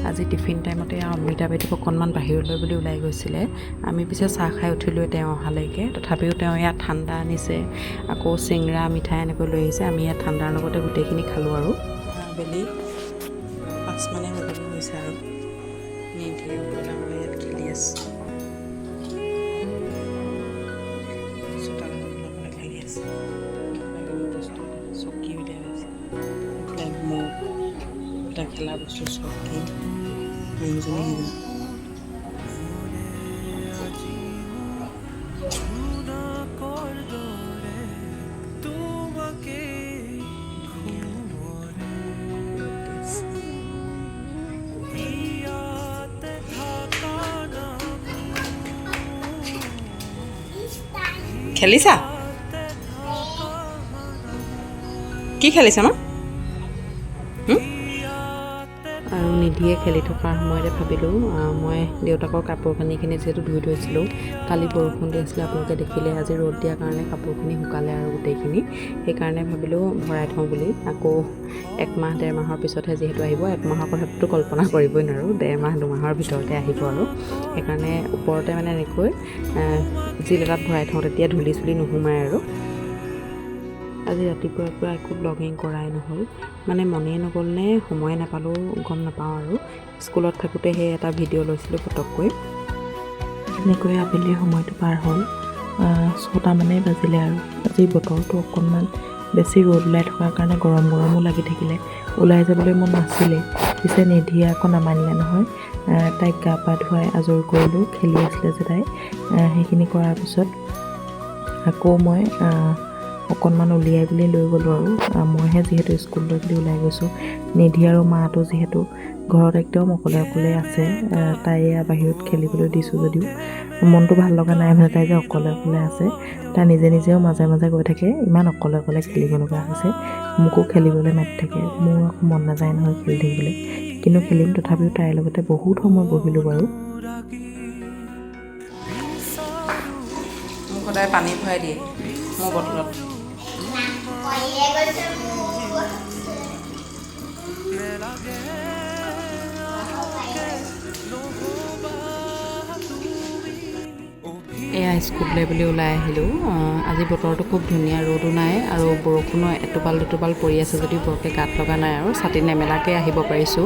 আজি টিফিন টাইমতে অমৃতা বাইদেউ অকণমান বাহিৰলৈ বুলি ওলাই গৈছিলে। আমি পিছে চাহ খাই উঠিলোঁ তেওঁ অহালৈকে। তথাপিও তেওঁ ইয়াত ঠাণ্ডা আনিছে, আকৌ চিংৰা মিঠাই এনেকৈ লৈ আহিছে। আমি ইয়াত ঠাণ্ডাৰ লগতে গোটেইখিনি খালোঁ আৰু আবেলি 5 মানে বাজিব হৈছে আৰু নিধিয়ে ওপৰত ইয়াত খেলি আছে। চকী উলিয়াই আছে, মোক এটা খেলা বস্তু চকী মানুহজনী খেলিছা? কি খেলিছা মা? আৰু নিধিয়ে খেলি থকাৰ সময়তে ভাবিলোঁ মই দেউতাকৰ কাপোৰ কানিখিনি যিহেতু ধুই থৈছিলোঁ, কালি বৰষুণ দি আছিলে আপোনালোকে দেখিলে, আজি ৰ'দ দিয়াৰ কাৰণে কাপোৰখিনি শুকালে আৰু গোটেইখিনি। সেইকাৰণে ভাবিলোঁ ভৰাই থওঁ বুলি। আকৌ 1 মাহ 1.5 মাহৰ পিছতহে যিহেতু আহিব, 1 মাহৰ কথাটোতো কল্পনা কৰিবই নোৱাৰোঁ, 1.5 মাহ 2 মাহৰ ভিতৰতে আহিব আৰু সেইকাৰণে ওপৰতে মানে এনেকৈ জিল এটাত ভৰাই থওঁ, তেতিয়া ধূলি চুলি নোসোমায় আৰু। আজি ৰাতিপুৱাৰ পৰা একো ব্লগিং কৰাই নহ'ল, মানে মনেই নগ'ল নে সময়ে নাপালোঁ গম নাপাওঁ আৰু। স্কুলত থাকোঁতে সেই এটা ভিডিঅ' লৈছিলোঁ পটককৈ। এনেকৈ আবেলিৰ সময়টো পাৰ হ'ল, 6টা মানেই বাজিলে আৰু। আজি বতৰটো অকণমান বেছি ৰ'দ ওলাই থকাৰ কাৰণে গৰমো লাগি থাকিলে, ওলাই যাবলৈ মন নাছিলে। পিছে নিধিয়ে আকৌ নামানিলে নহয়, তাইক গা পা ধুৱাই আজৰি কৰিলোঁ। খেলি আছিলে যে তাই, সেইখিনি কৰাৰ পিছত আকৌ মই অকণমান উলিয়াই বুলি লৈ গ'লোঁ আৰু। মইহে যিহেতু স্কুললৈ বুলি ওলাই গৈছোঁ, নিধি আৰু মাটো যিহেতু ঘৰত একদম অকলে অকলে আছে। তাই বাহিৰত খেলিবলৈ দিছোঁ যদিও মনটো ভাল লগা নাই, মানে তাই যে অকলে অকলে আছে। তাই নিজে নিজেও মাজে মাজে গৈ থাকে, ইমান অকলে অকলে খেলিব লগা হৈছে। মোকো খেলিবলৈ মাতি থাকে, মোৰ আকৌ মন নাযায় নহয় খেলি থাকিবলৈ, কিন্তু খেলিম। তথাপিও তাইৰ লগতে বহুত সময় বহিলোঁ বাৰু। মোক সদায় পানী ভৰাই দিয়ে মোৰ বটলত। এয়া স্কুললৈ বুলি ওলাই আহিলোঁ। আজি বতৰটো খুব ধুনীয়া, ৰ'দো নাই আৰু বৰষুণো এটোপাল দুটোপাল পৰি আছে যদিও বৰকৈ গাত লগা নাই আৰু। ছাতি নেমেলাকৈ আহিব পাৰিছোঁ।